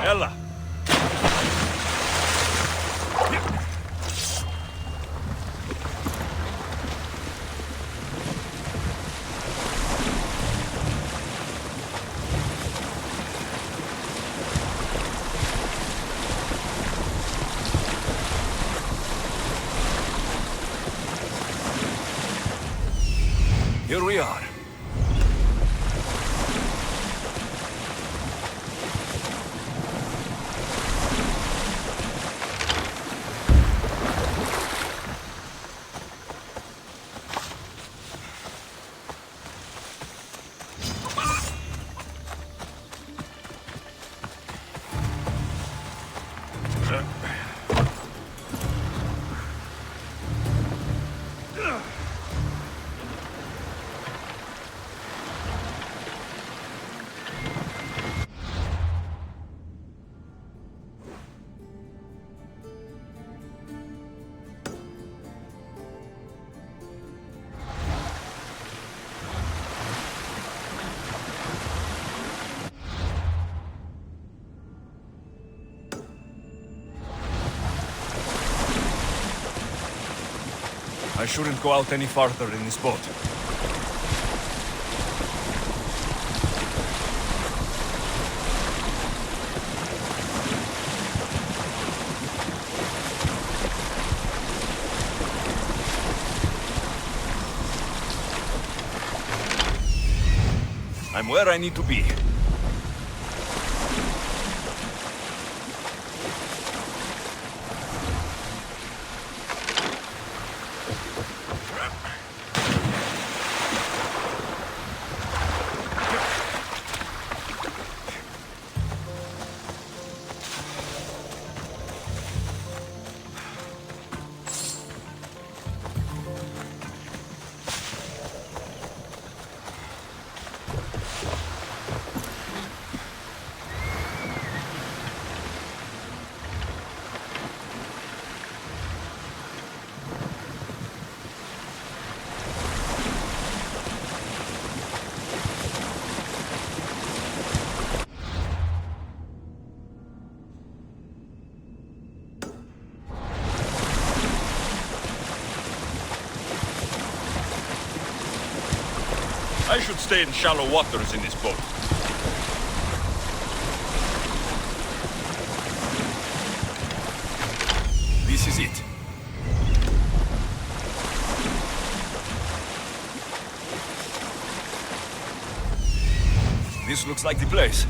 Ella! Here we are. I shouldn't go out any farther in this boat. I'm where I need to be. I should stay in shallow waters in this boat. This is it. This looks like the place.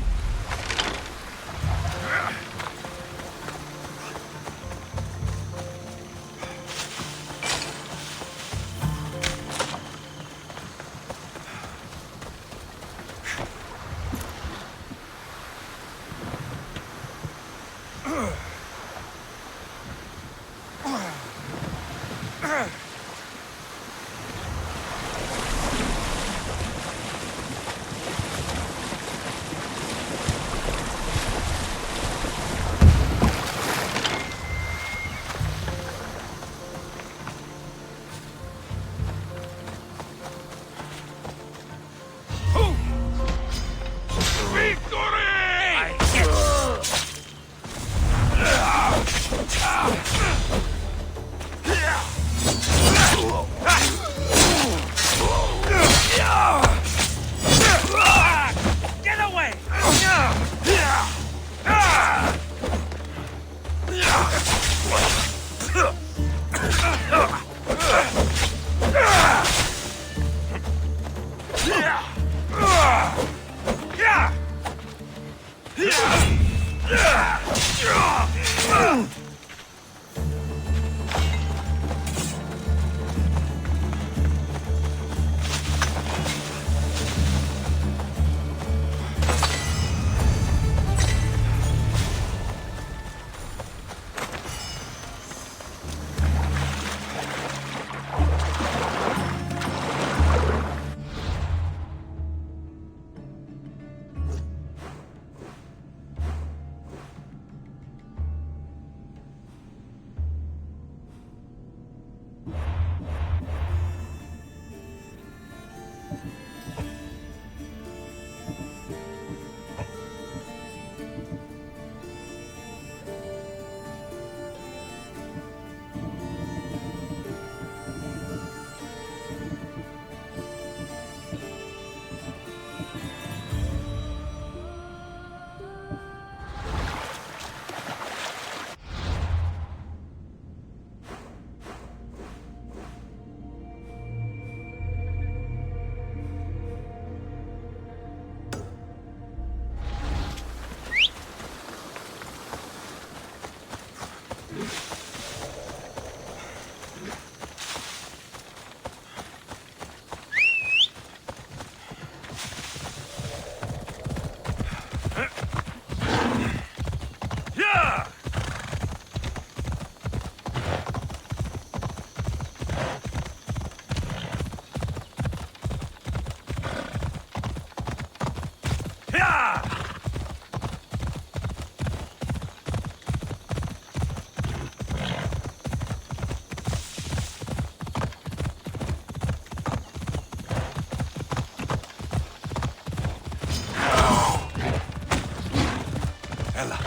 Ella.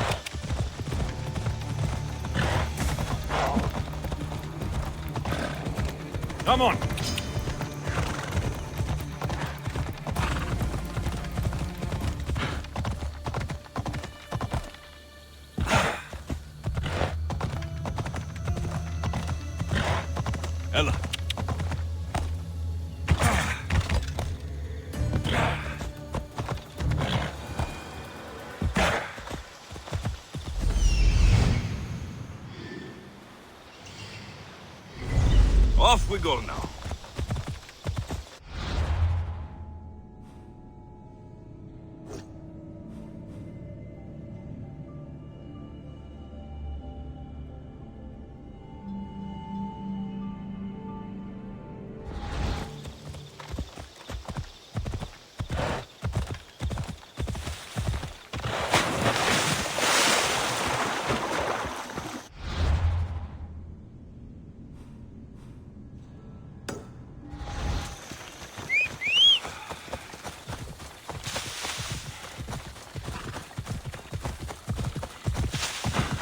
Come on. Ella. Off we go now.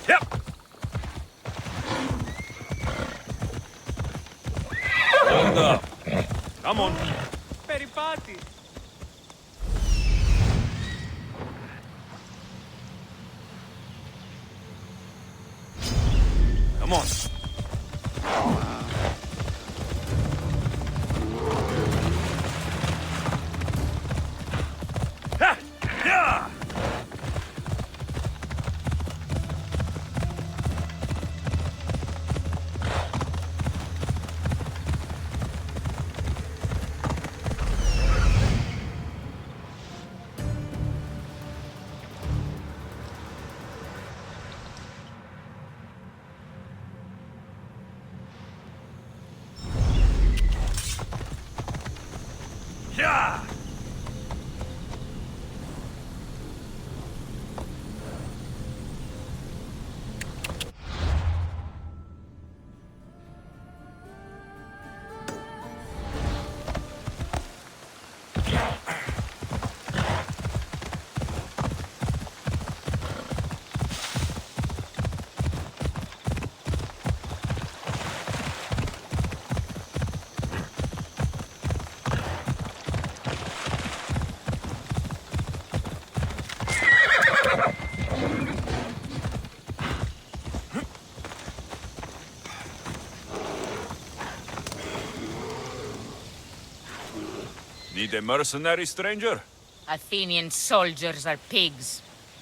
Yep. Hold up. Come on. Peripati. Come on. Ha! Yeah! Yeah! Need a mercenary, stranger? Athenian soldiers are pigs.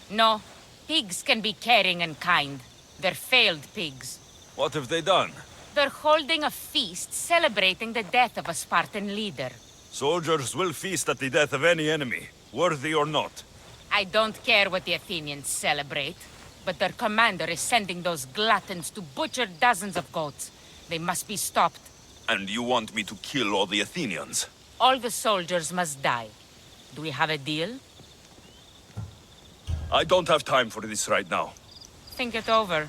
No, pigs can be caring and kind. They're failed pigs. What have they done? They're holding a feast celebrating the death of a Spartan leader. Soldiers will feast at the death of any enemy, worthy or not. I don't care what the Athenians celebrate, but their commander is sending those gluttons to butcher dozens of goats. They must be stopped. And you want me to kill all the Athenians? All the soldiers must die. Do we have a deal? I don't have time for this right now. Think it over.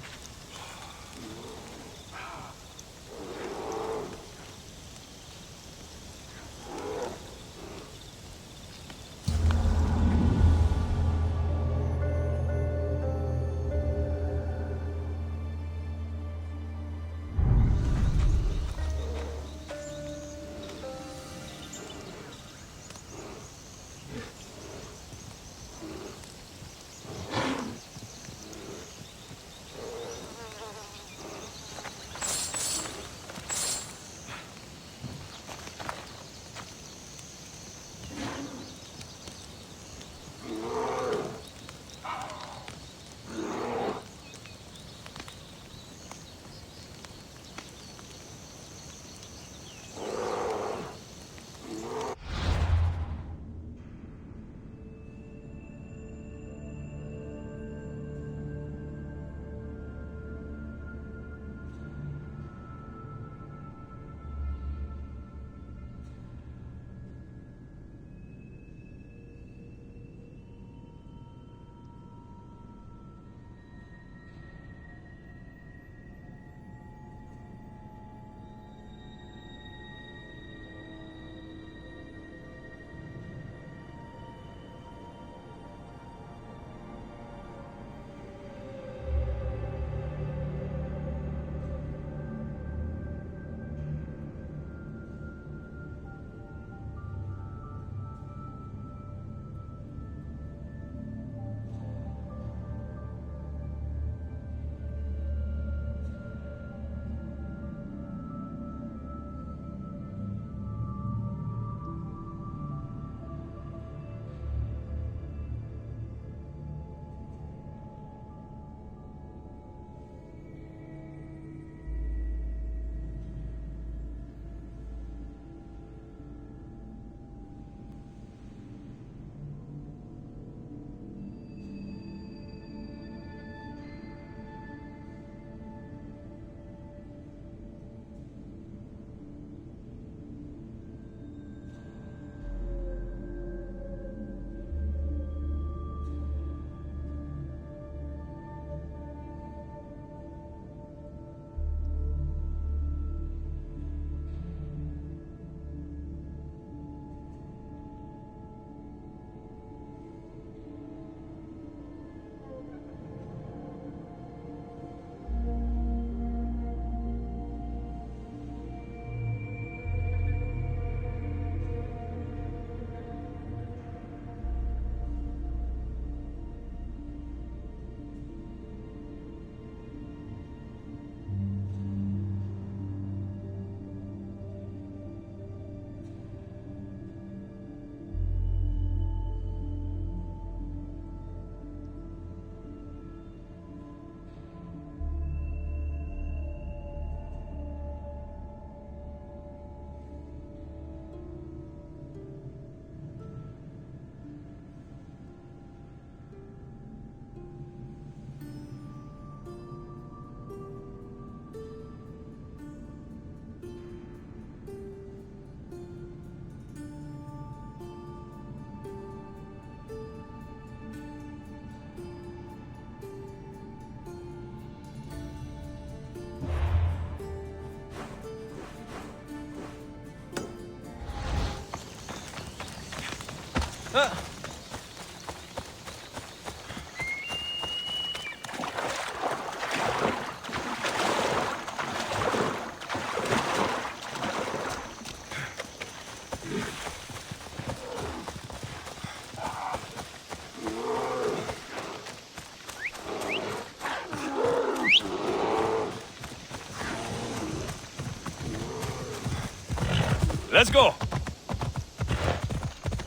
Let's go!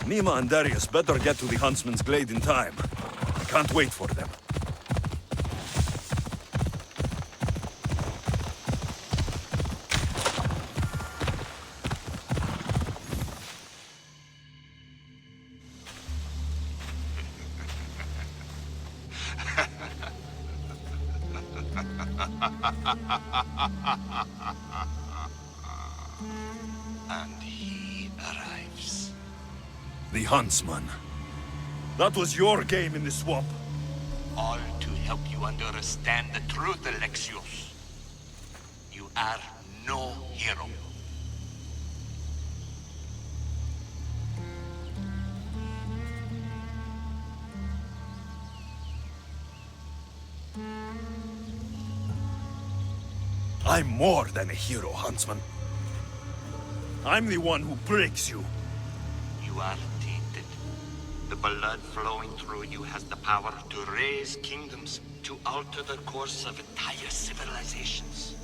Nima and Darius better get to the Huntsman's Glade in time. I can't wait for them. And he arrives. The Huntsman. That was your game in the swamp. All to help you understand the truth, Alexios. You are no hero. I'm more than a hero, Huntsman. I'm the one who breaks you. You are tainted. The blood flowing through you has the power to raise kingdoms, to alter the course of entire civilizations.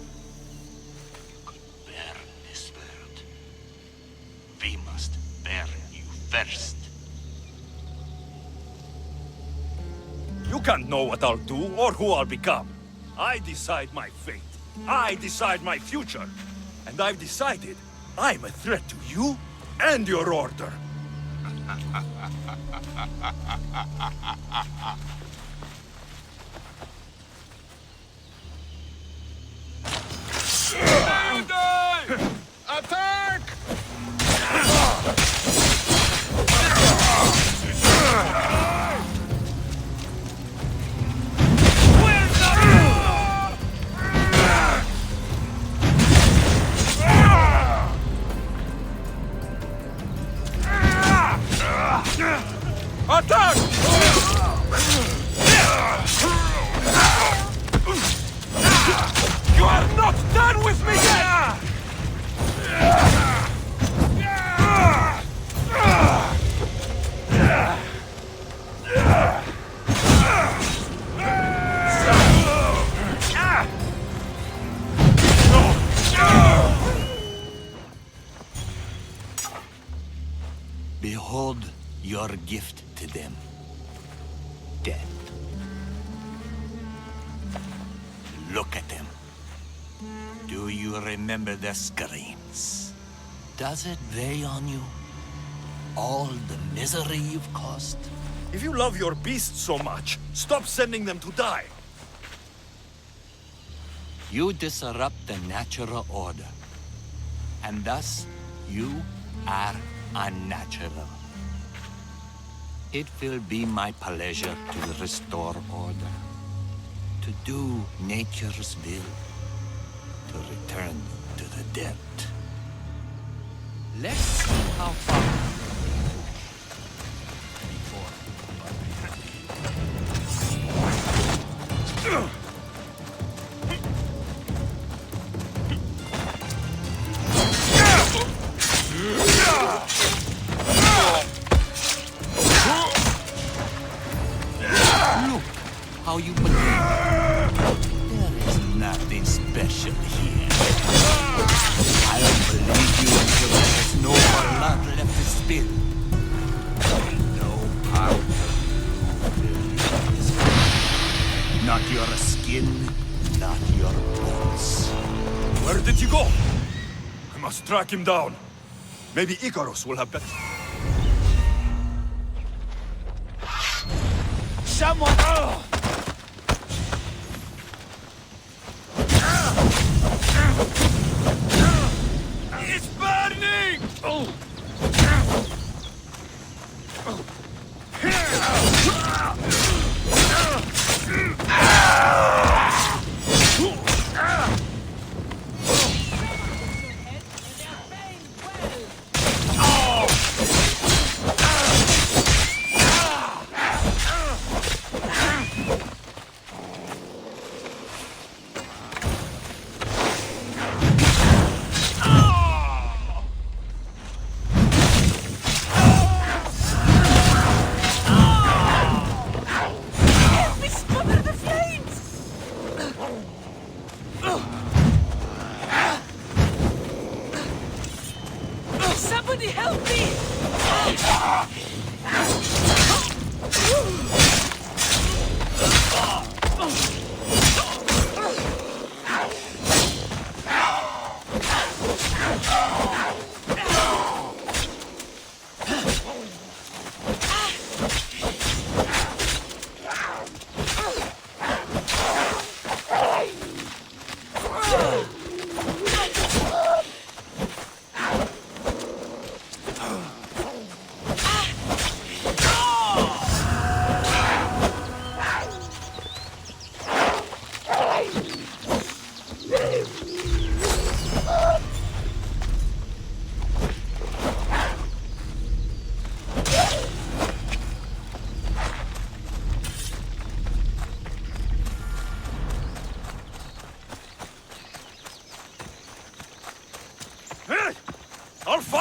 You could burn this world. We must burn you first. You can't know what I'll do or who I'll become. I decide my fate. I decide my future. And I've decided I'm a threat to you and your order. Attack! Attack! You are not done with me yet! Behold your gift to them. Death. Look at them. Do you remember their screams? Does it weigh on you? All the misery you've caused? If you love your beasts so much, stop sending them to die. You disrupt the natural order. And thus, you are unnatural. It will be my pleasure to restore order, to do nature's will, to return to the dirt. Let's see how far before. Look how you believe. There is nothing special here. I'll believe you until there is no more blood left to spill. No power. Not your skin, not your bones. Where did you go? I must track him down. Maybe Icarus will have better... Someone! It's burning!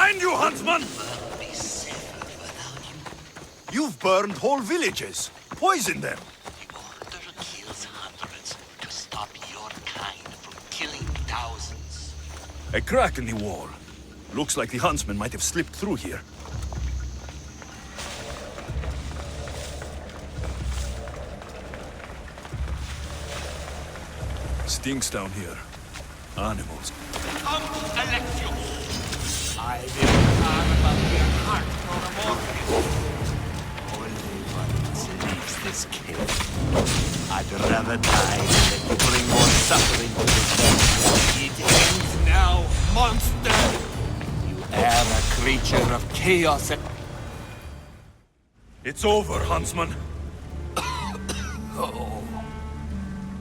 Behind you, huntsman! Will be safer without you. You've burned whole villages. Poison them. The Order kills hundreds to stop your kind from killing thousands. A crack in the wall. Looks like the huntsman might have slipped through here. Stinks down here. Animals. Alexios! I will carve about your heart for a morning. Only one leaves this cave. I'd rather die than let you bring more suffering to this world. It ends now, monster! You are a creature of chaos and... It's over, huntsman. Oh.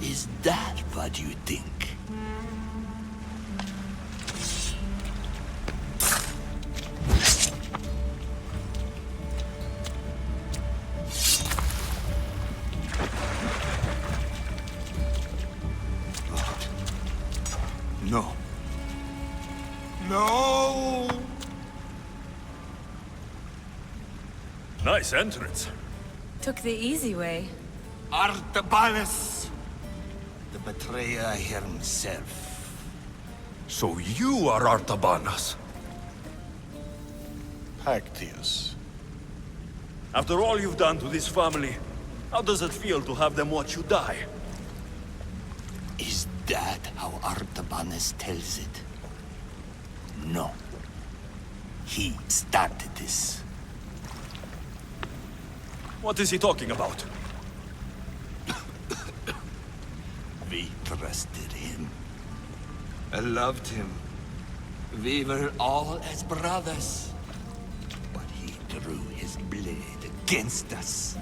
Is that what you think? No. No! Nice entrance. Took the easy way. Artabanus! The betrayer himself. So you are Artabanas. Actius. After all you've done to this family, how does it feel to have them watch you die? Is that how Artabanus tells it? No. He started this. What is he talking about? We trusted him. I loved him. We were all as brothers. But he drew his blade against us.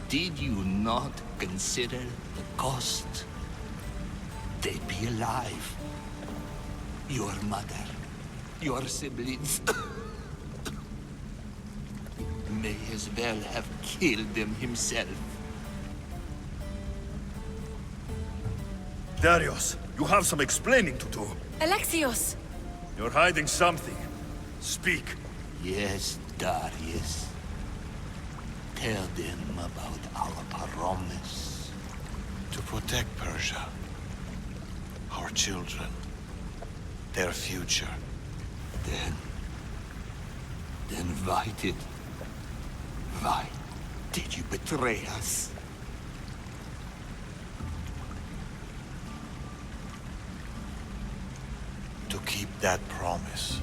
Did you not consider the cost? They'd be alive. Your mother, your siblings, may as well have killed them himself. Darius, you have some explaining to do. Alexios! You're hiding something. Speak. Yes, Darius. Tell them about our promise. To protect Persia. Our children. Their future. Then why did you betray us? To keep that promise.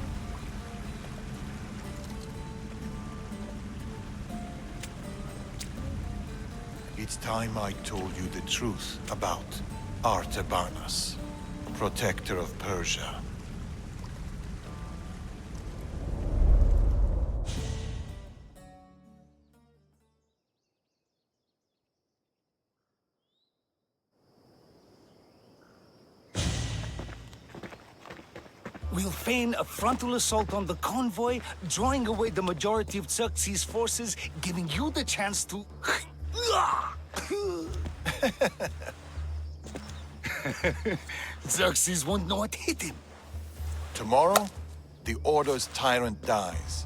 It's time I told you the truth about Artabanas, protector of Persia. We'll feign a frontal assault on the convoy, drawing away the majority of Xerxes' forces, giving you the chance to... Xerxes won't know what hit him. Tomorrow, the Order's tyrant dies,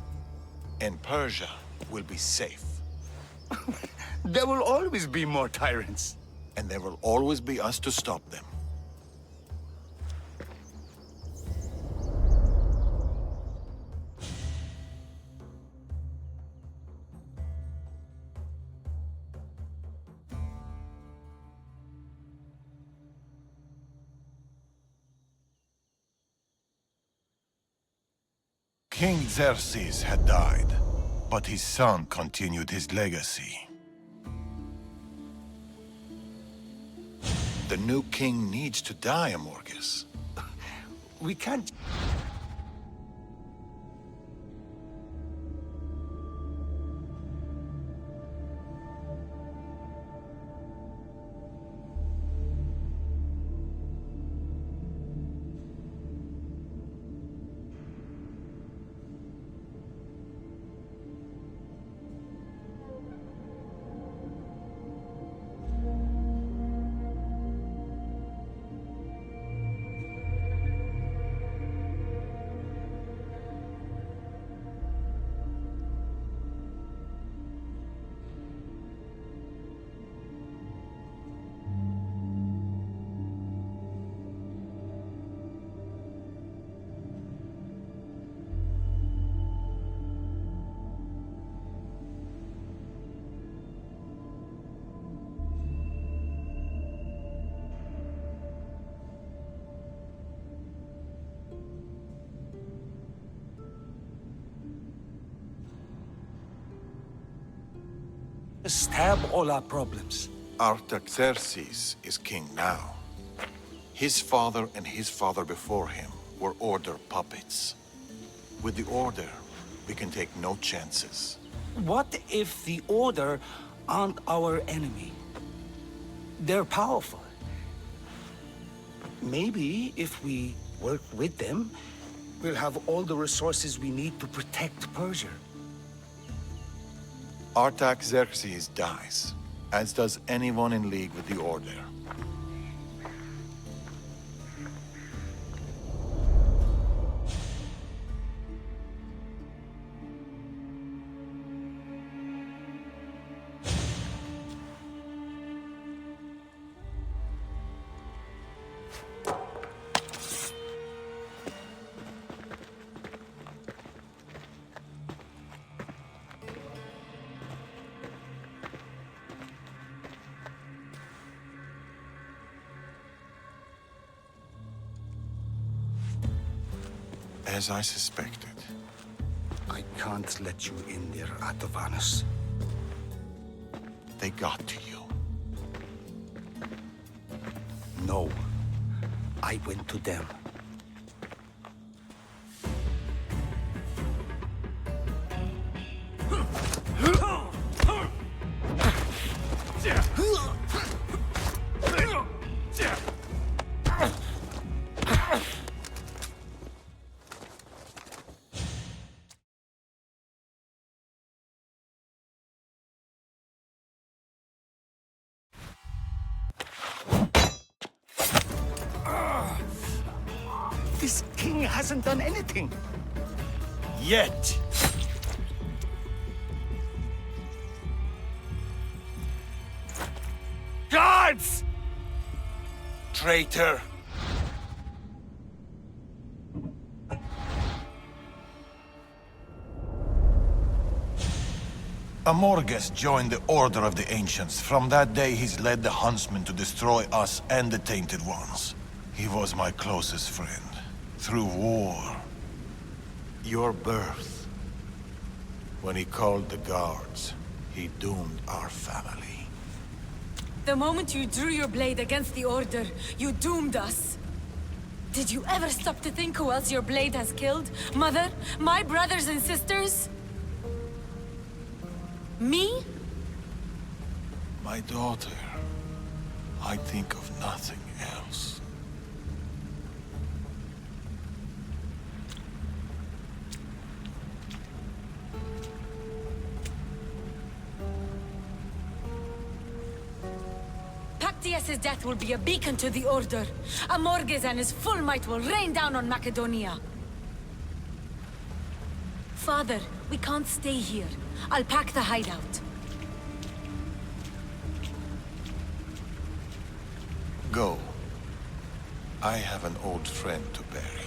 and Persia will be safe. There will always be more tyrants. And there will always be us to stop them. King Xerxes had died, but his son continued his legacy. The new king needs to die, Amorgus. We can't... stab all our problems. Artaxerxes is king now. His father and his father before him were Order puppets. With the Order, we can take no chances. What if the Order aren't our enemy? They're powerful. Maybe if we work with them, we'll have all the resources we need to protect Persia. Artaxerxes dies, as does anyone in league with the Order. As I suspected. I can't let you in there, Atavanas. They got to you. No. I went to them. This king hasn't done anything. Yet. Guards! Traitor! Amorges joined the Order of the Ancients. From that day, he's led the Huntsmen to destroy us and the Tainted Ones. He was my closest friend. Through war. Your birth. When he called the guards, he doomed our family. The moment you drew your blade against the Order, you doomed us. Did you ever stop to think who else your blade has killed? Mother? My brothers and sisters? Me? My daughter. I think of nothing else. Pactius' death will be a beacon to the Order. Amorges and his full might will rain down on Macedonia. Father, we can't stay here. I'll pack the hideout. Go. I have an old friend to bury.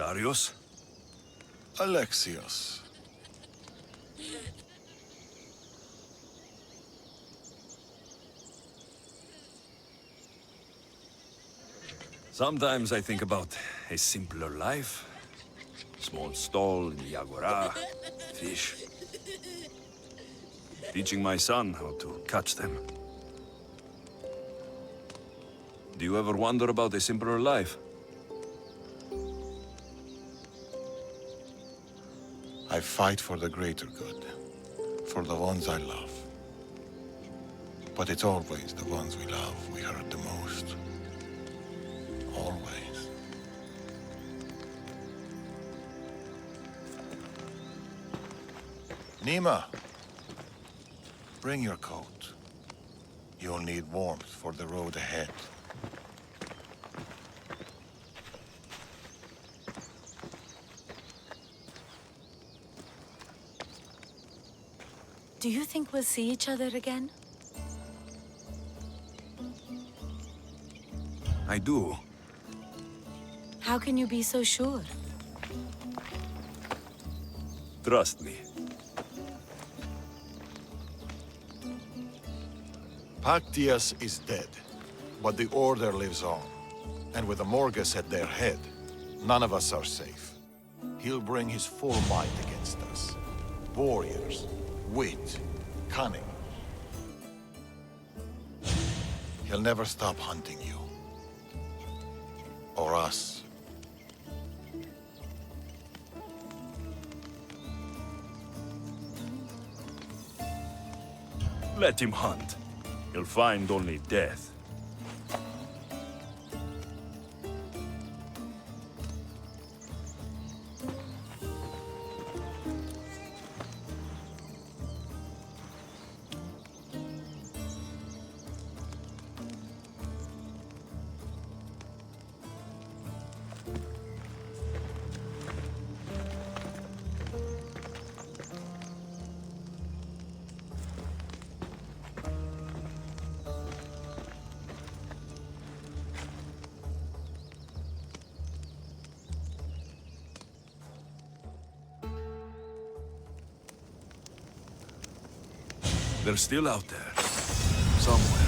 Darius? Alexios. Sometimes I think about a simpler life. Small stall in the Agora, fish. Teaching my son how to catch them. Do you ever wonder about a simpler life? I fight for the greater good, for the ones I love. But it's always the ones we love we hurt the most. Always. Nima, bring your coat. You'll need warmth for the road ahead. Do you think we'll see each other again? I do. How can you be so sure? Trust me. Pactius is dead, but the Order lives on. And with the Morgus at their head, none of us are safe. He'll bring his full might against us. Warriors, wit, cunning. He'll never stop hunting you. Or us. Let him hunt. He'll find only death. They're still out there. Somewhere.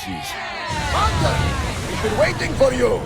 disease. Hunter! We've been waiting for you!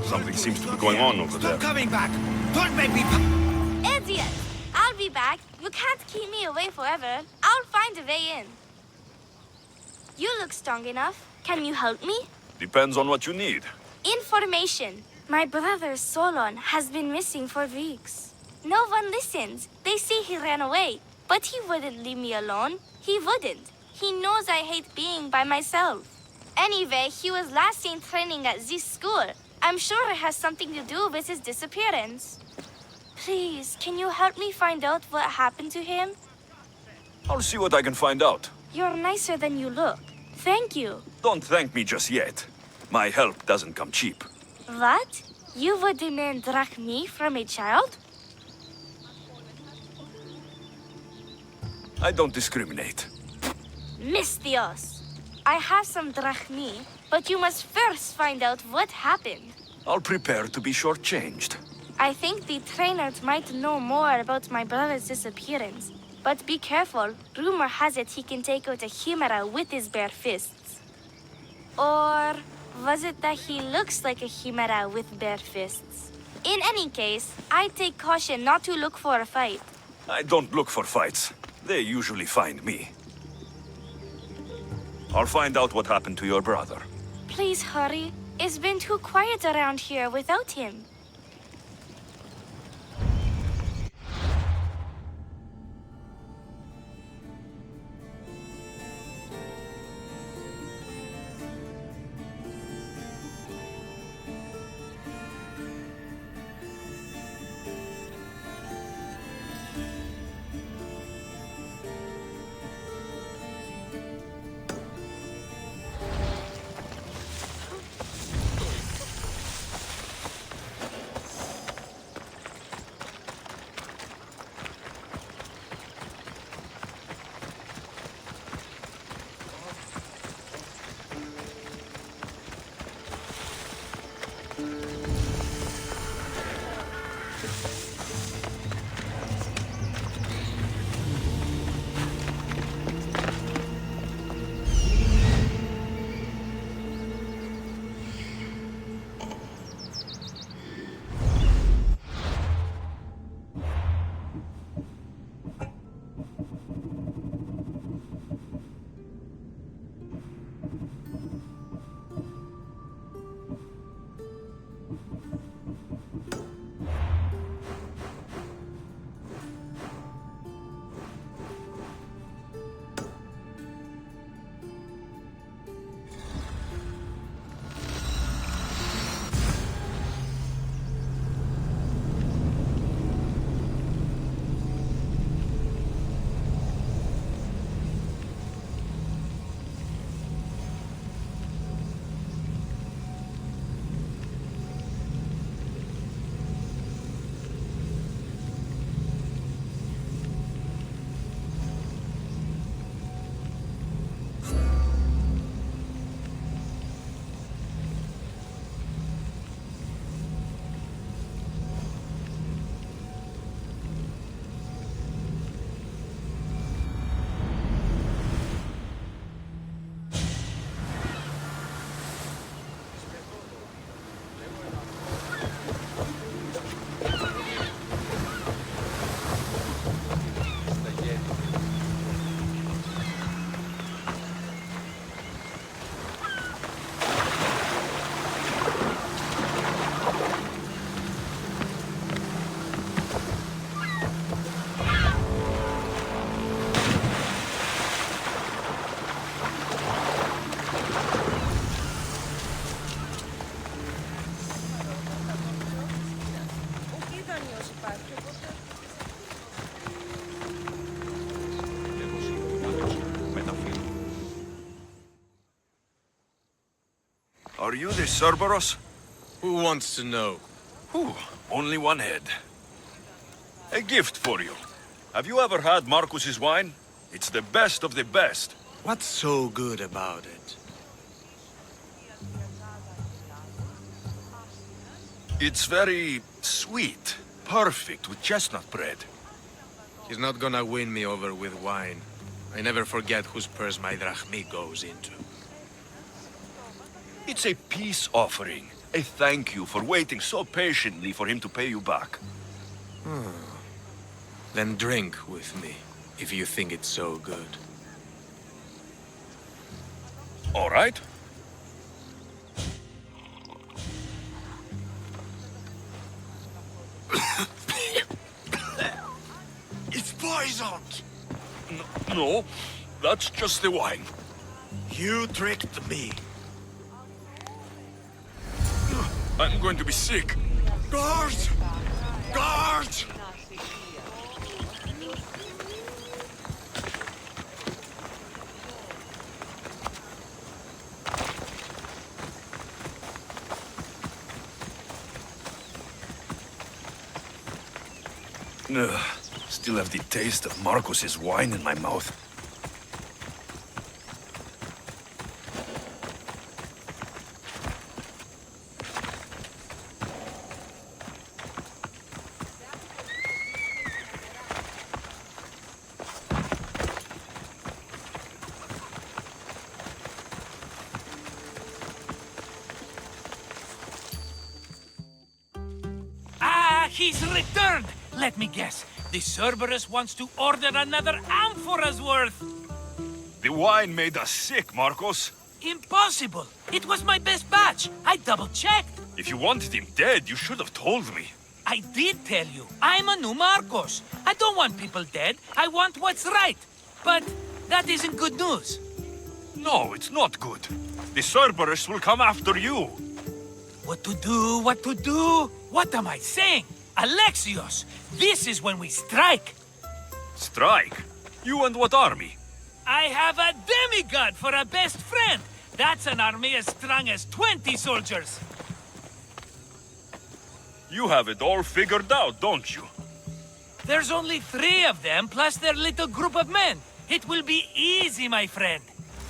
Something seems to be going on over there. Stop coming back! Don't make me... Idiot! I'll be back. You can't keep me away forever. I'll find a way in. You look strong enough. Can you help me? Depends on what you need. Information. My brother Solon has been missing for weeks. No one listens. They say he ran away. But he wouldn't leave me alone. He wouldn't. He knows I hate being by myself. Anyway, he was last seen training at this school. I'm sure it has something to do with his disappearance. Please, can you help me find out what happened to him? I'll see what I can find out. You're nicer than you look. Thank you. Don't thank me just yet. My help doesn't come cheap. What? You would demand drachmi from a child? I don't discriminate. Mistios. I have some drachmi, but you must first find out what happened. I'll prepare to be shortchanged. I think the trainers might know more about my brother's disappearance. But be careful. Rumor has it he can take out a chimera with his bare fists. Or was it that he looks like a chimera with bare fists? In any case, I take caution not to look for a fight. I don't look for fights. They usually find me. I'll find out what happened to your brother. Please hurry. It's been too quiet around here without him. Are you the Cerberus? Who wants to know? Whew, only one head. A gift for you. Have you ever had Marcus's wine? It's the best of the best. What's so good about it? It's very sweet. Perfect with chestnut bread. He's not gonna win me over with wine. I never forget whose purse my drachmi goes into. It's a peace offering. A thank you for waiting so patiently for him to pay you back. Then drink with me, if you think it's so good. All right. It's poisoned! No, that's just the wine. You tricked me. I'm going to be sick. Guards! Guards! Ugh, still have the taste of Marcus's wine in my mouth. He's returned! Let me guess. The Cerberus wants to order another amphora's worth. The wine made us sick, Marcus. Impossible! It was my best batch. I double-checked. If you wanted him dead, you should have told me. I did tell you. I'm a new Marcos. I don't want people dead. I want what's right. But that isn't good news. No, it's not good. The Cerberus will come after you. What to do? What to do? What am I saying? Alexios, this is when we strike. Strike? You and what army? I have a demigod for a best friend. That's an army as strong as 20 soldiers. You have it all figured out, don't you? There's only 3 of them, plus their little group of men. It will be easy, my friend.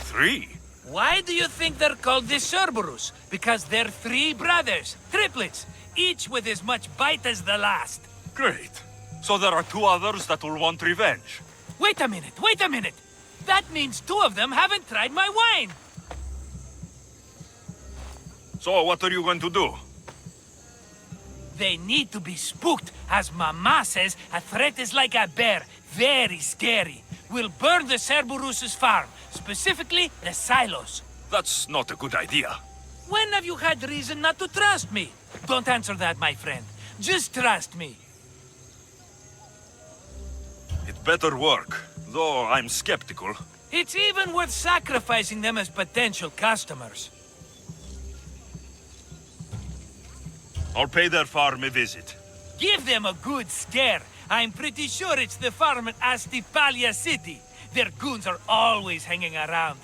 3? Why do you think they're called the Cerberus? Because they're 3 brothers, triplets, each with as much bite as the last. Great. So there are 2 others that will want revenge. Wait a minute, wait a minute! That means 2 of them haven't tried my wine! So what are you going to do? They need to be spooked. As Mama says, a threat is like a bear. Very scary. We'll burn the Cerberus' farm, specifically the silos. That's not a good idea. When have you had reason not to trust me? Don't answer that, my friend. Just trust me. It better work, though I'm skeptical. It's even worth sacrificing them as potential customers. I'll pay their farm a visit. Give them a good scare. I'm pretty sure it's the farm in Astipalia City. Their goons are always hanging around.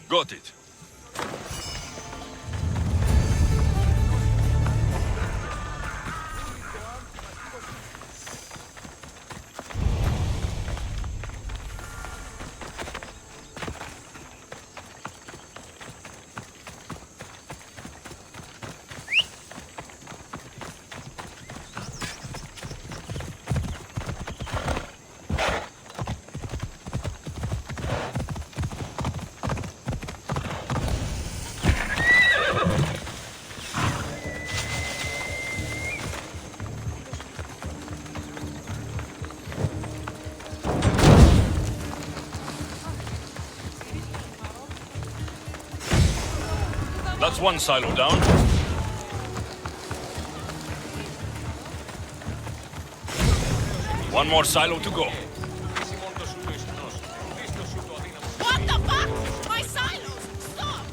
Got it. That's one silo down. One more silo to go. What the fuck? My silos! Stop!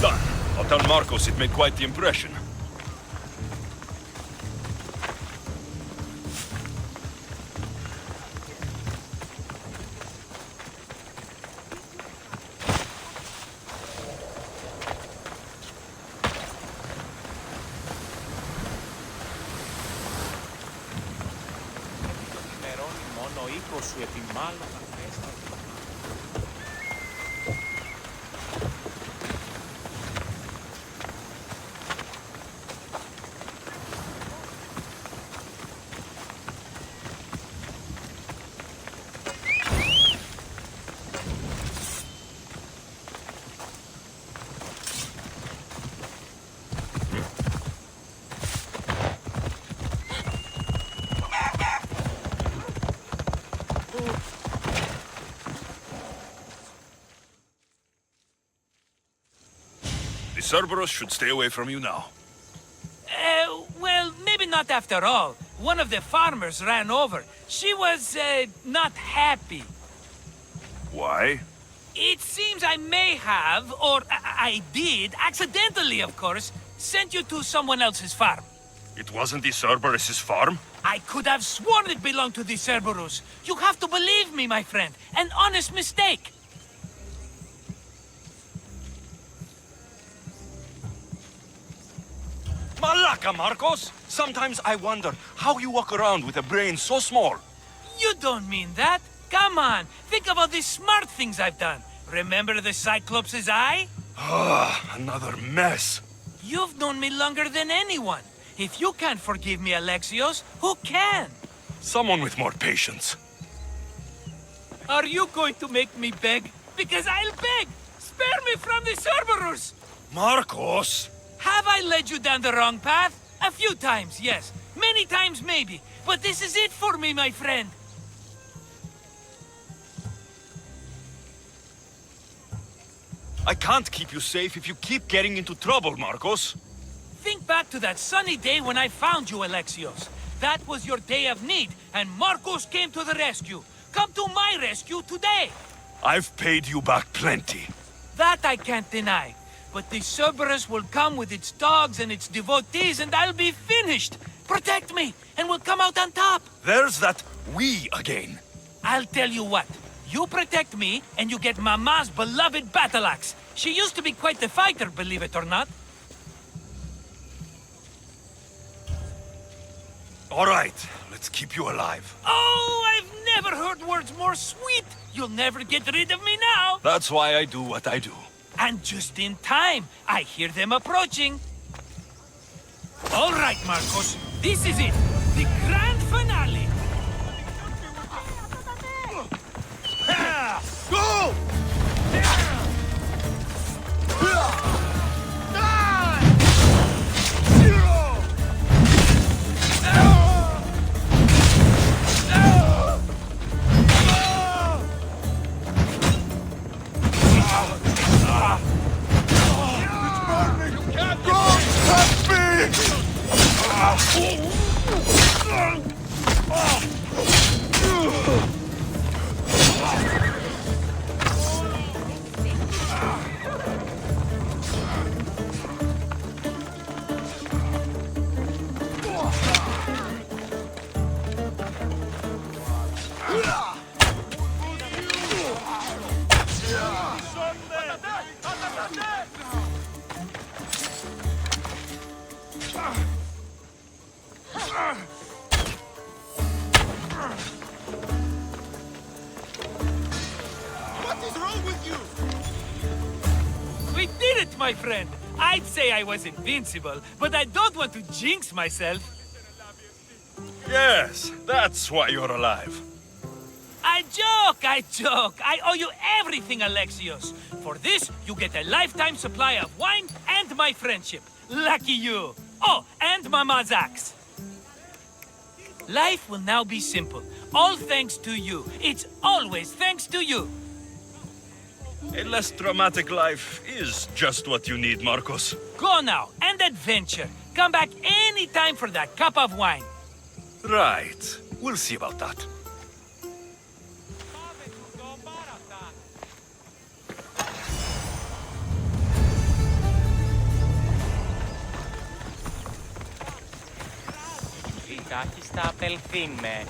Done. I'll tell Marcos it made quite the impression. δικό σου επιμάλωνα φέστα. The Cerberus should stay away from you now. Well, maybe not after all. One of the farmers ran over. She was, not happy. Why? It seems I may have, or I did, accidentally of course, sent you to someone else's farm. It wasn't the Cerberus's farm? I could have sworn it belonged to the Cerberus. You have to believe me, my friend. An honest mistake. Malaka, Marcos! Sometimes I wonder how you walk around with a brain so small. You don't mean that. Come on, think of all the smart things I've done. Remember the Cyclops' eye? Ah, another mess. You've known me longer than anyone. If you can't forgive me, Alexios, who can? Someone with more patience. Are you going to make me beg? Because I'll beg! Spare me from the Cerberus! Marcos! Have I led you down the wrong path? A few times, yes. Many times, maybe. But this is it for me, my friend. I can't keep you safe if you keep getting into trouble, Marcos. Think back to that sunny day when I found you, Alexios. That was your day of need, and Marcos came to the rescue. Come to my rescue today. I've paid you back plenty. That I can't deny. But the Cerberus will come with its dogs and its devotees, and I'll be finished. Protect me, and we'll come out on top. There's that we again. I'll tell you what. You protect me, and you get Mama's beloved battle axe. She used to be quite the fighter, believe it or not. All right, let's keep you alive. Oh, I've never heard words more sweet. You'll never get rid of me now. That's why I do what I do. And just in time, I hear them approaching. All right, Marcos, this is it. The grand finale. Go! We did it, my friend. I'd say I was invincible, but I don't want to jinx myself. Yes, that's why you're alive. I joke, I joke. I owe you everything, Alexios. For this, you get a lifetime supply of wine and my friendship. Lucky you. Oh, and Mama's axe. Life will now be simple. All thanks to you. It's always thanks to you. A less dramatic life is just what you need, Marcos. Go now, and adventure. Come back any time for that cup of wine. Right. We'll see about that. Λιγάκι στα απελθήν με.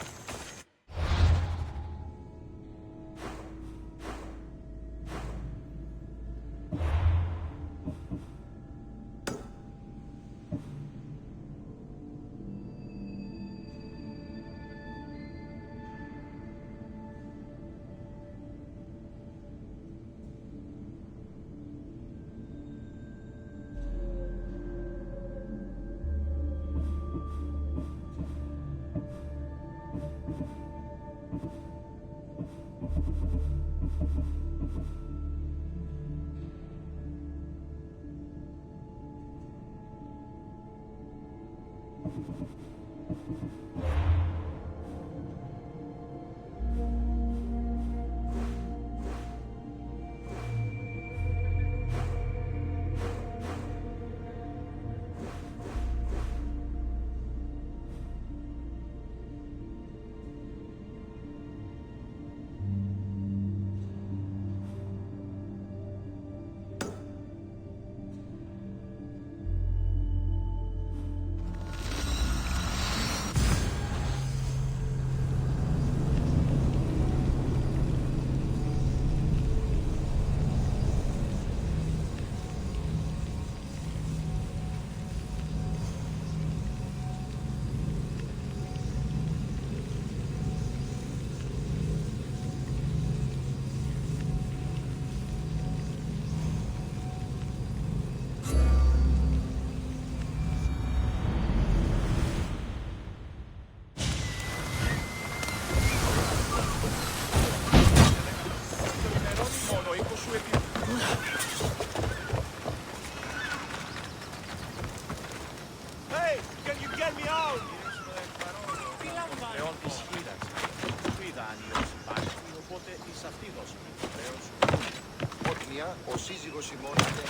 Ο σύζυγος ημών είναι...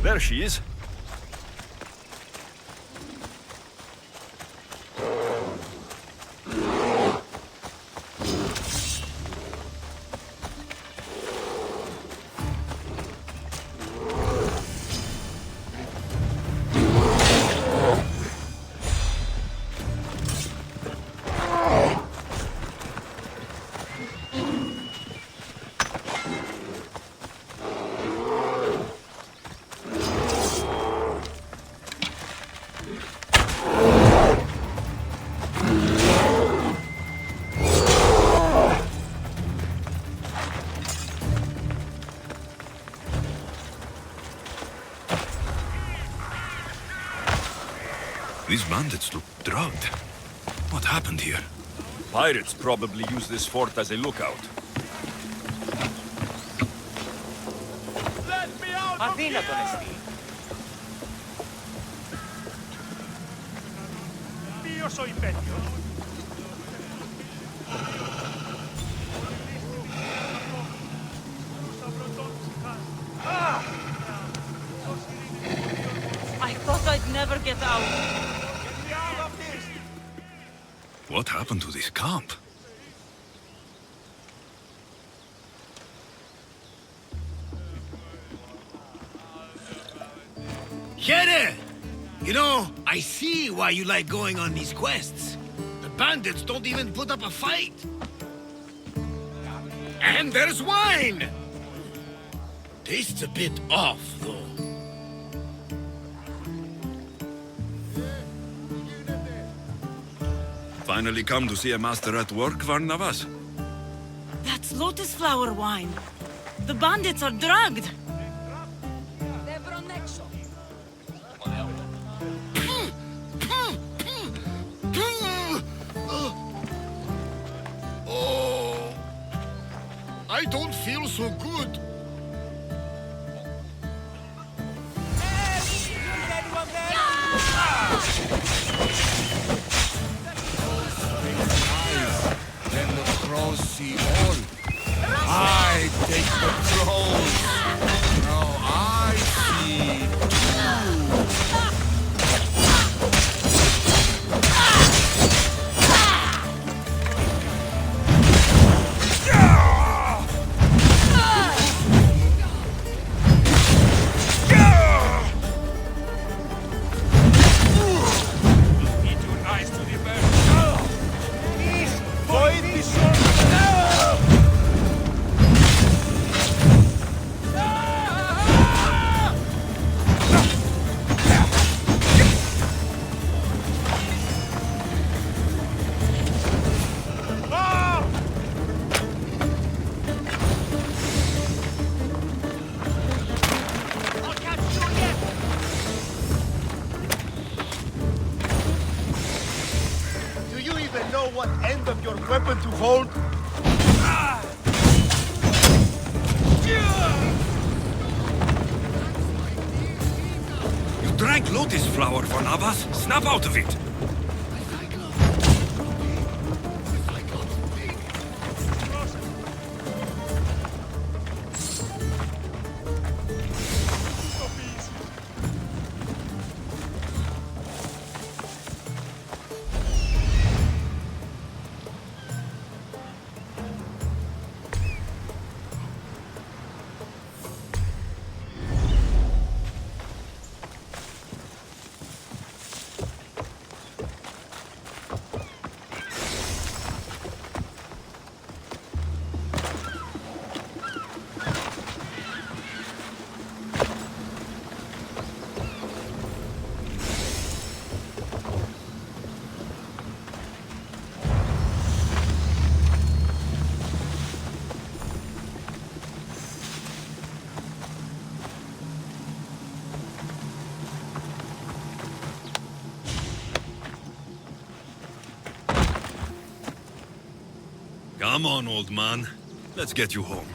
There she is. These bandits look drugged. What happened here? Pirates probably use this fort as a lookout. Let me out! Αδύνατον εστί. Ποιος ο υπέτειος? I thought I'd never get out. What happened to this camp? Here! You know, I see why you like going on these quests. The bandits don't even put up a fight. And there's wine! Tastes a bit off, though. Finally come to see a master at work, Varnavas? That's lotus flower wine. The bandits are drugged. Oh, I don't feel so good. Then the crows see all. I take the crows. Now I see Be too nice to the bird. weapon to hold. You drank lotus flower, Barnabas. Snap out of it. Come on, old man. Let's get you home.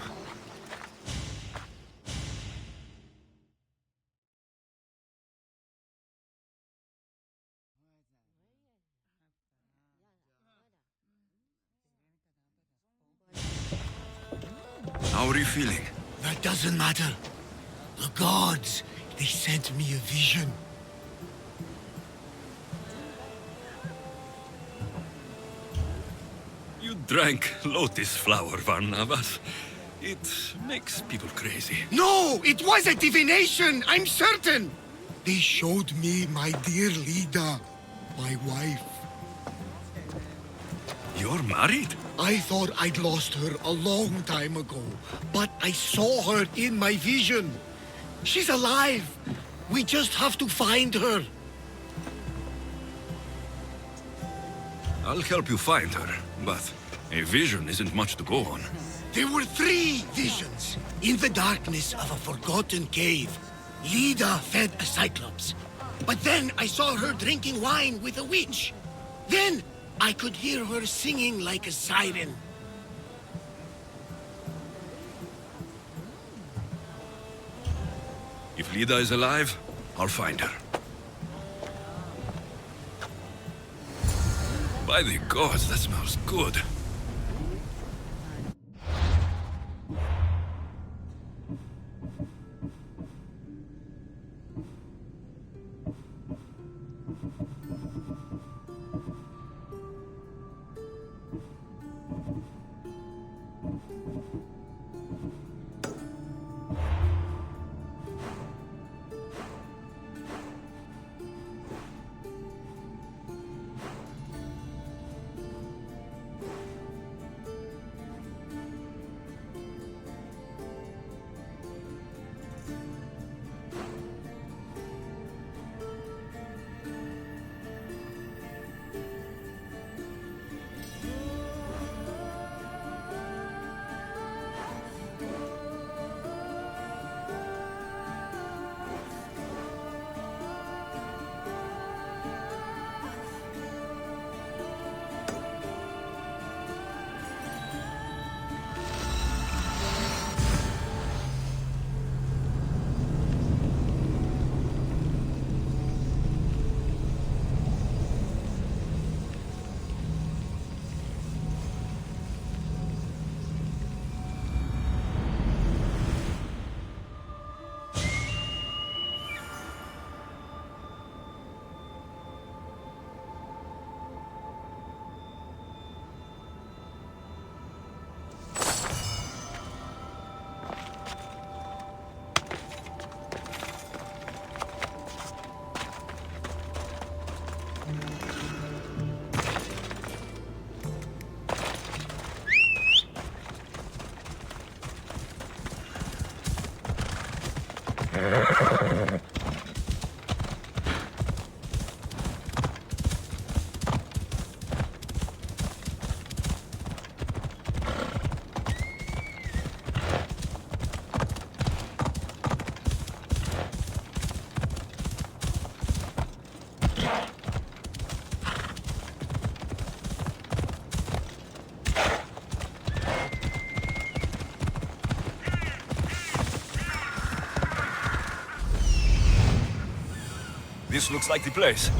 How are you feeling? That doesn't matter. The gods, they sent me a vision. You drank lotus flower, Barnabas. It makes people crazy. No! It was a divination! I'm certain! They showed me my dear Lida, my wife. You're married? I thought I'd lost her a long time ago, but I saw her in my vision. She's alive. We just have to find her. I'll help you find her, but a vision isn't much to go on. There were 3 visions. In the darkness of a forgotten cave, Lida fed a cyclops. But then I saw her drinking wine with a witch. Then I could hear her singing like a siren. If Lida is alive, I'll find her. By the gods, that smells good. This looks like the place.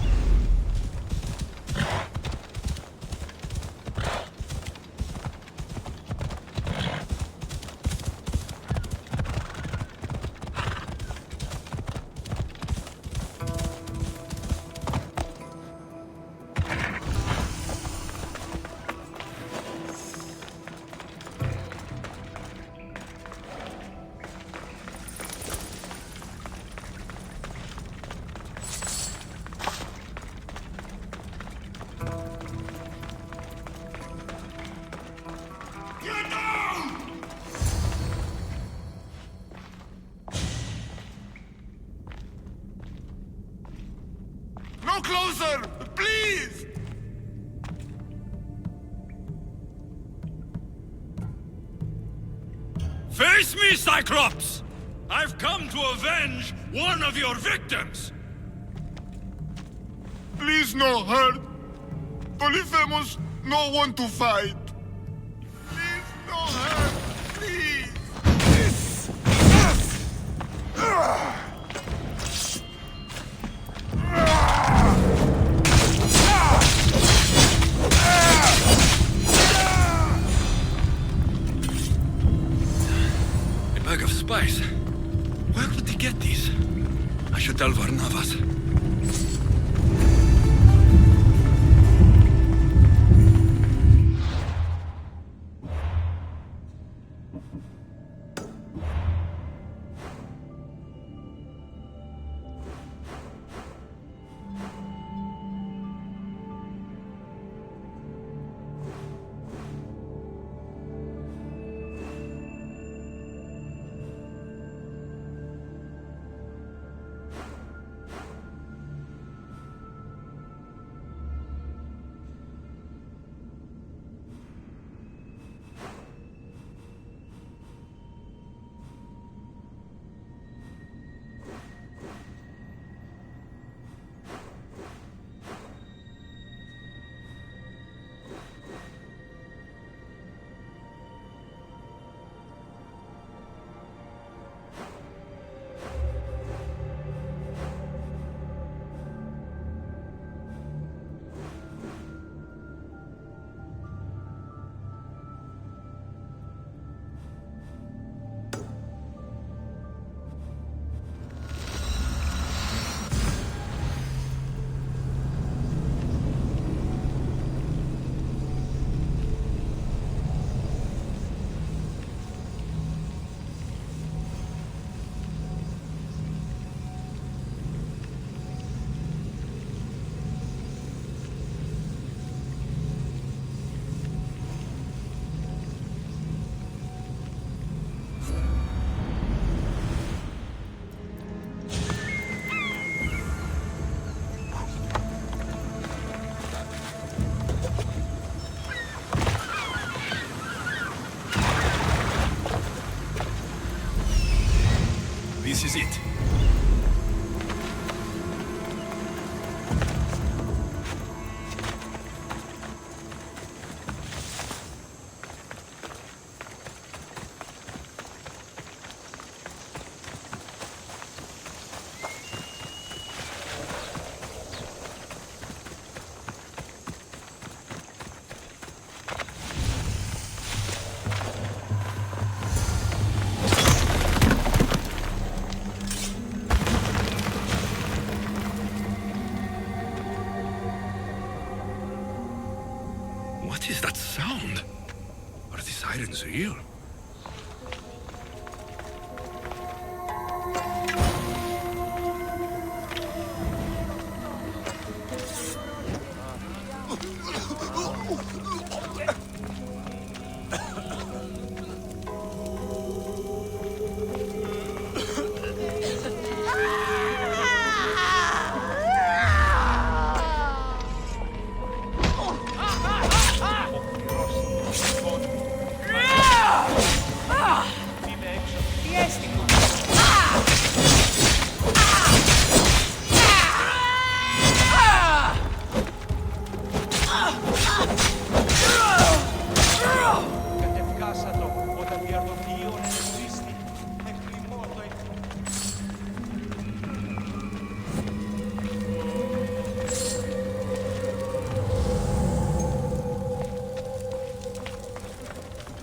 No closer! Please! Face me, Cyclops! I've come to avenge one of your victims! Please no hurt. Polyphemus no want to fight. Please no hurt. Please. A bag of spice. Where would he get these? I should tell Varnavas. This is it. What is that sound? Are the sirens real?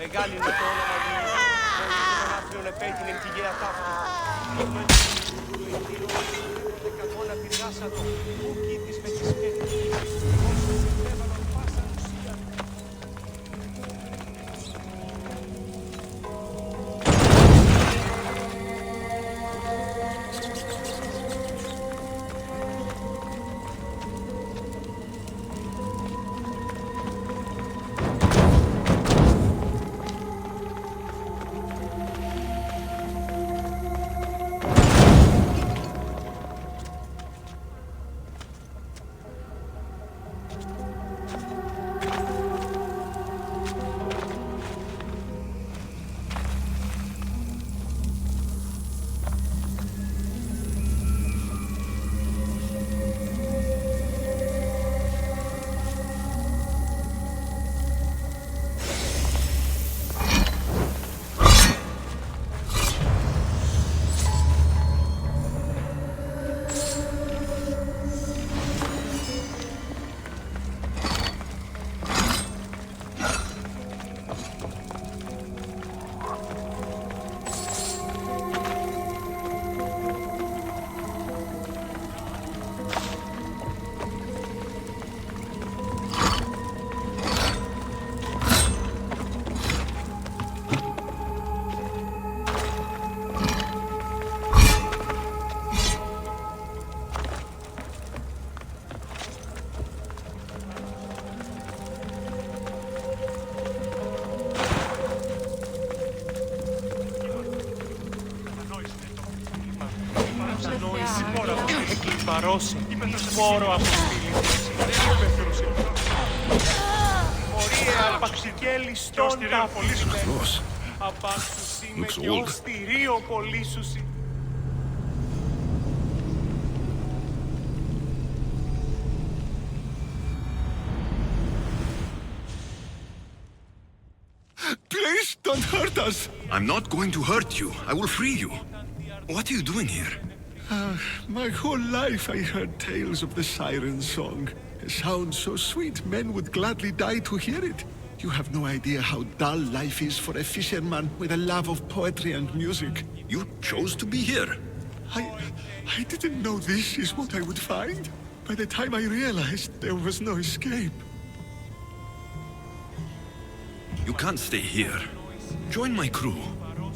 Μεγάλη είναι το όνομα του. Όλους των άθλιων επέτεινεν τη γέα ταύτη. Ήγμεν του εκείρου δεκατώνα πυργάσατο. Ου κήτης με τη σκέτη. Όσους επέβαλον πάσαν ουσία. Εκκλησβαρώσει, φόρο αποστήλης. Μωρία απαξικέλη στον ταφλής. Απάξους είμαι και ως θηρίο πολύσουσι. Please don't hurt us! I'm not going to hurt you. I will free you. What are you doing here? My whole life I heard tales of the siren song. A sound so sweet men would gladly die to hear it. You have no idea how dull life is for a fisherman with a love of poetry and music. You chose to be here. I didn't know this is what I would find. By the time I realized there was no escape. You can't stay here. Join my crew.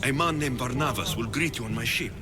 A man named Barnabas will greet you on my ship.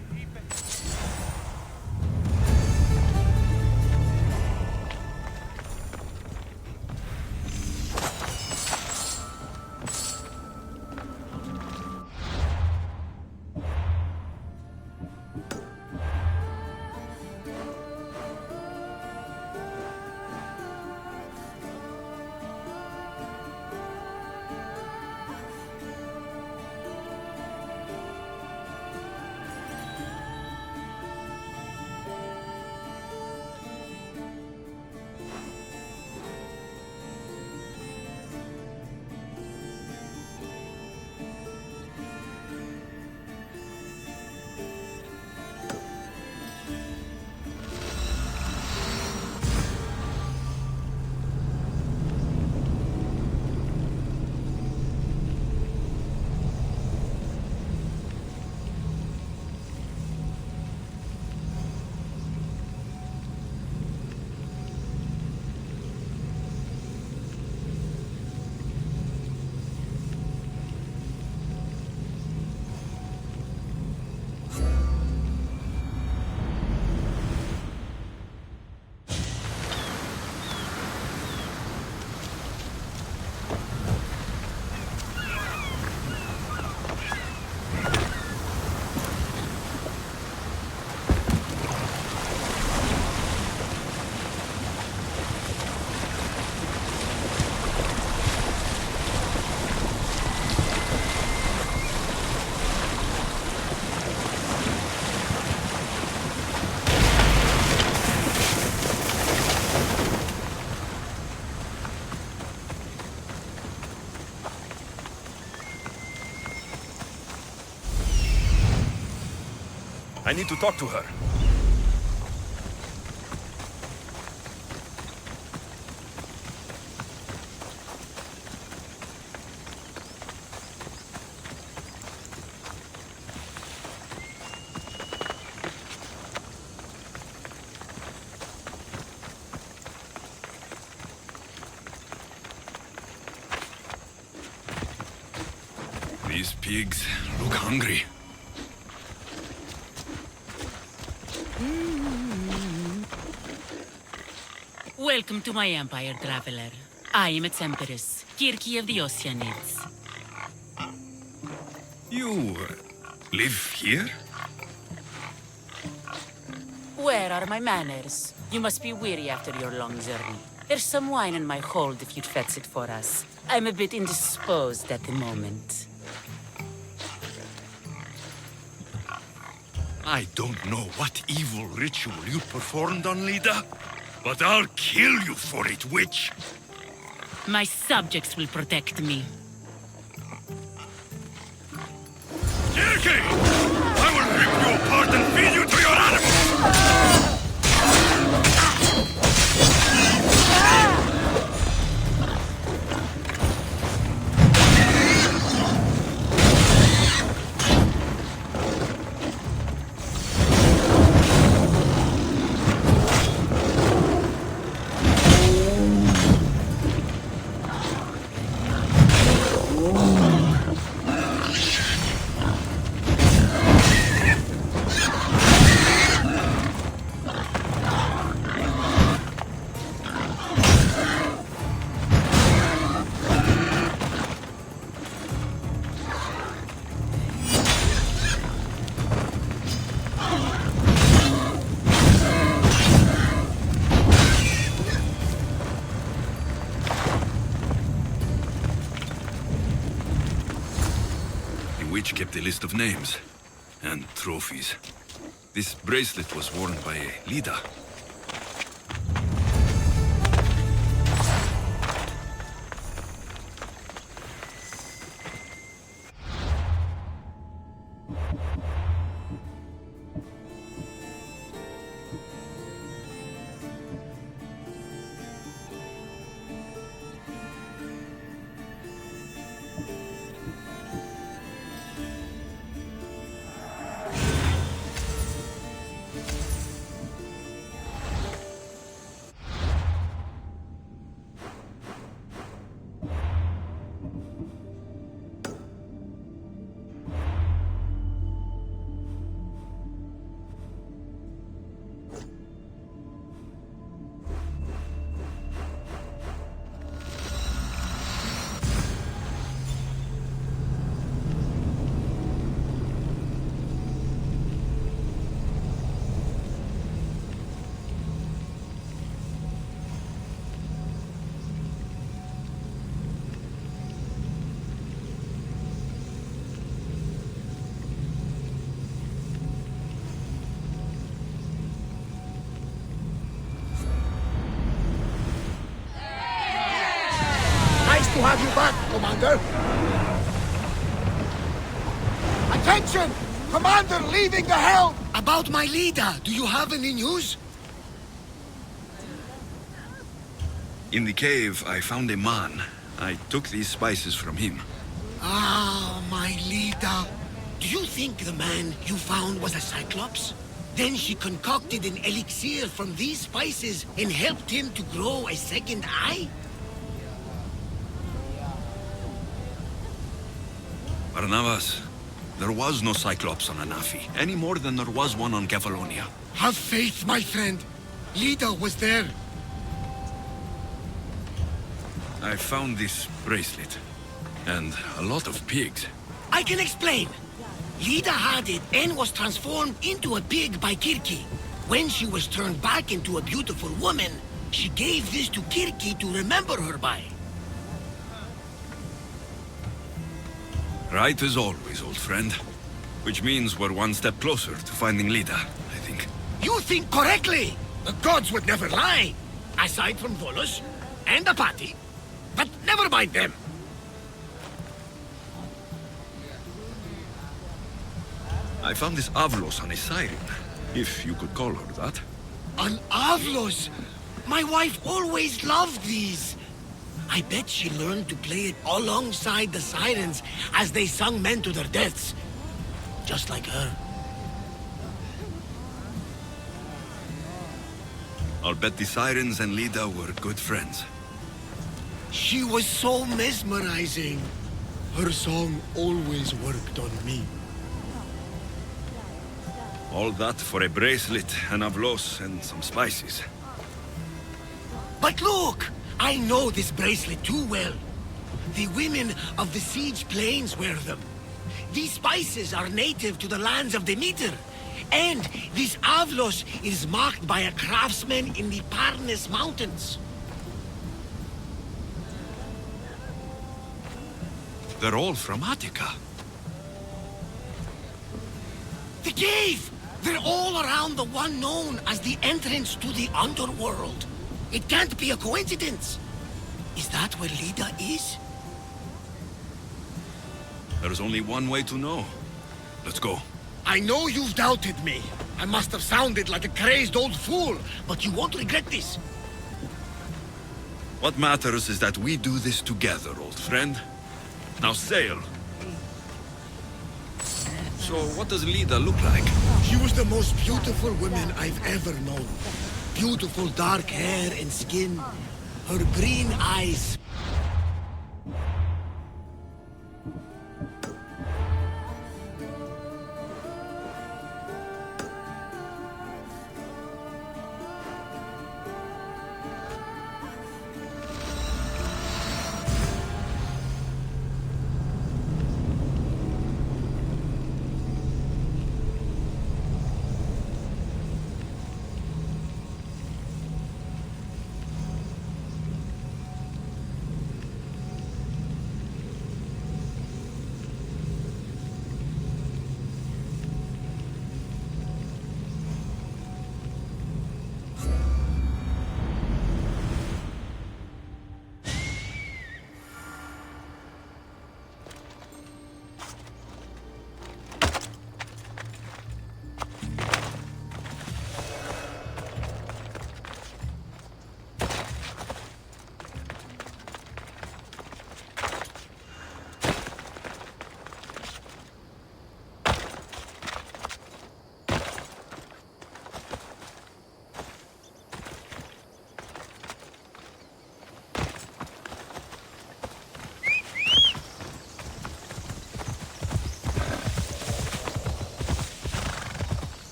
I need to talk to her. These pigs look hungry. Welcome to my empire, traveler. I am its empress, Kirki of the Oceanids. You live here? Where are my manners? You must be weary after your long journey. There's some wine in my hold if you'd fetch it for us. I'm a bit indisposed at the moment. I don't know what evil ritual you performed on Lida, but I'll kill you for it, witch! My subjects will protect me. Kirki! I will rip you apart and feed you to your animals! Witch kept a list of names and trophies. This bracelet was worn by Lida. To have you back, Commander. Attention! Commander leaving the helm! About my leader, do you have any news? In the cave, I found a man. I took these spices from him. Ah, my leader. Do you think the man you found was a Cyclops? Then she concocted an elixir from these spices and helped him to grow a second eye? Barnabas, there was no Cyclops on Anafi, any more than there was one on Kefalonia. Have faith, my friend. Lida was there. I found this bracelet, and a lot of pigs. I can explain. Lida had it and was transformed into a pig by Kirki. When she was turned back into a beautiful woman, she gave this to Kirki to remember her by. Right as always, old friend. Which means we're one step closer to finding Lida, I think. You think correctly! The gods would never lie! Aside from Volos and Apati. But never mind them! I found this Avlos on a siren, if you could call her that. An Avlos! My wife always loved these! I bet she learned to play it alongside the sirens as they sung men to their deaths. Just like her. I'll bet the sirens and Lida were good friends. She was so mesmerizing. Her song always worked on me. All that for a bracelet, an avlos, and some spices. But look! I know this bracelet too well. The women of the Siege Plains wear them. These spices are native to the lands of Demeter. And this avlos is marked by a craftsman in the Parnes Mountains. They're all from Attica. The cave! They're all around the one known as the entrance to the underworld. It can't be a coincidence. Is that where Lida is? There's only one way to know. Let's go. I know you've doubted me. I must have sounded like a crazed old fool, but you won't regret this. What matters is that we do this together, old friend. Now sail. So, what does Lida look like? She was the most beautiful woman I've ever known. Beautiful dark hair and skin. Her green eyes.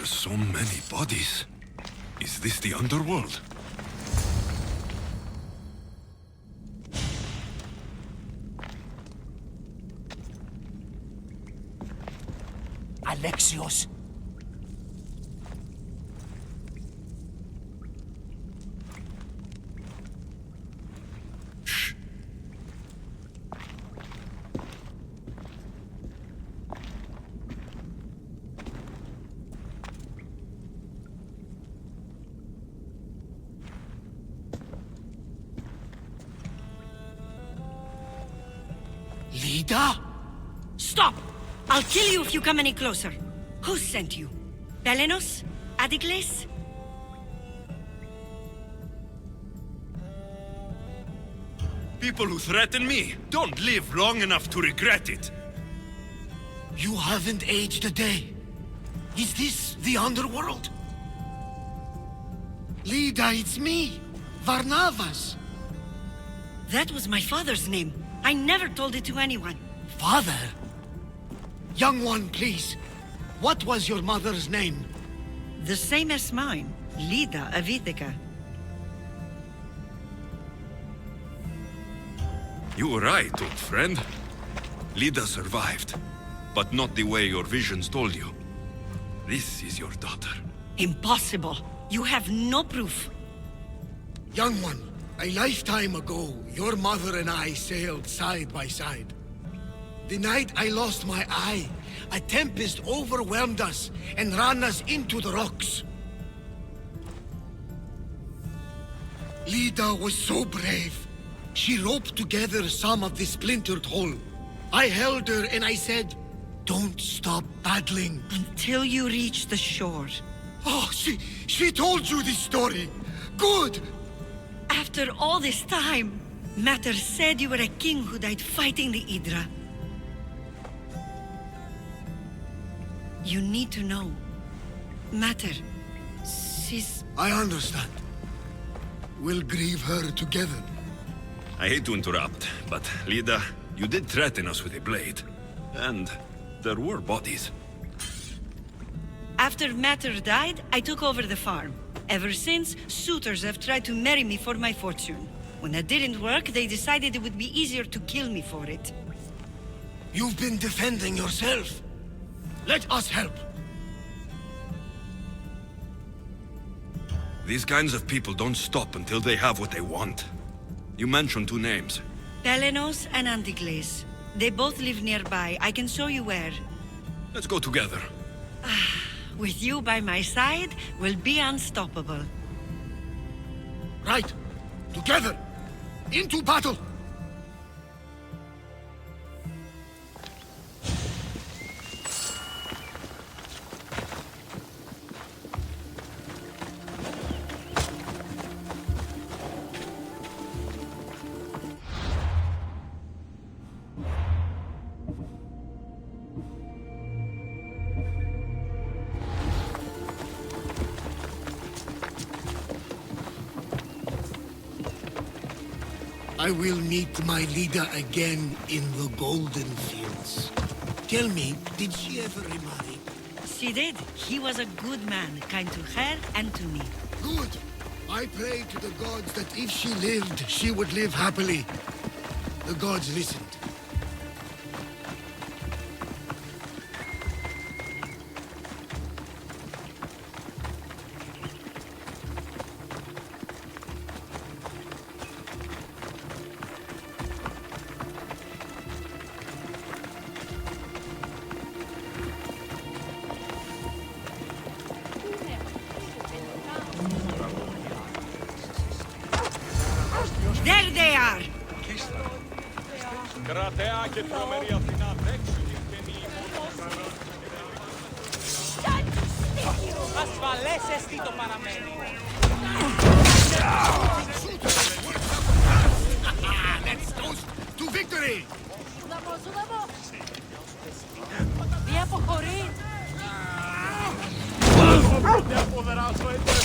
So many bodies. Is this the underworld? Alexios. Lida? Stop! I'll kill you if you come any closer. Who sent you? Belenos? Adikles? People who threaten me don't live long enough to regret it. You haven't aged a day. Is this the underworld? Lida, it's me, Varnavas. That was my father's name. I never told it to anyone. Father? Young one, please. What was your mother's name? The same as mine, Lida of Ithaca. You were right, old friend. Lida survived, but not the way your visions told you. This is your daughter. Impossible. You have no proof. Young one, a lifetime ago, your mother and I sailed side by side. The night I lost my eye, a tempest overwhelmed us and ran us into the rocks. Lida was so brave. She roped together some of the splintered hull. I held her and I said, "Don't stop paddling." Until you reach the shore. Oh, she told you this story. Good! After all this time, Matter said you were a king who died fighting the Hydra. You need to know. Matter, she's... I understand. We'll grieve her together. I hate to interrupt, but Lida, you did threaten us with a blade. And there were bodies. After Matter died, I took over the farm. Ever since, suitors have tried to marry me for my fortune. When that didn't work, they decided it would be easier to kill me for it. You've been defending yourself. Let us help. These kinds of people don't stop until they have what they want. You mentioned two names. Pelenos and Antigles. They both live nearby. I can show you where. Let's go together. With you by my side, we'll be unstoppable. Right. Together. Into battle. I will meet my leader again in the Golden Fields. Tell me, did she ever remarry? She did. He was a good man, kind to her and to me. Good. I pray to the gods that if she lived, she would live happily. The gods listened. There they are! Κρατέα και τρομερή Αθηνά, δέξου την καινή Ασφαλές εστι το παραμένει. Let's toast to victory! Μη αποχωρεί! Δεν αποδράσω έτσι.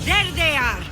There they are!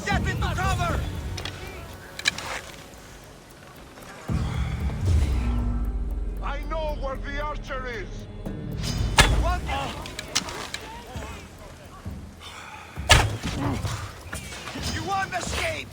Get into cover! I know where the archer is! What? You won't escape!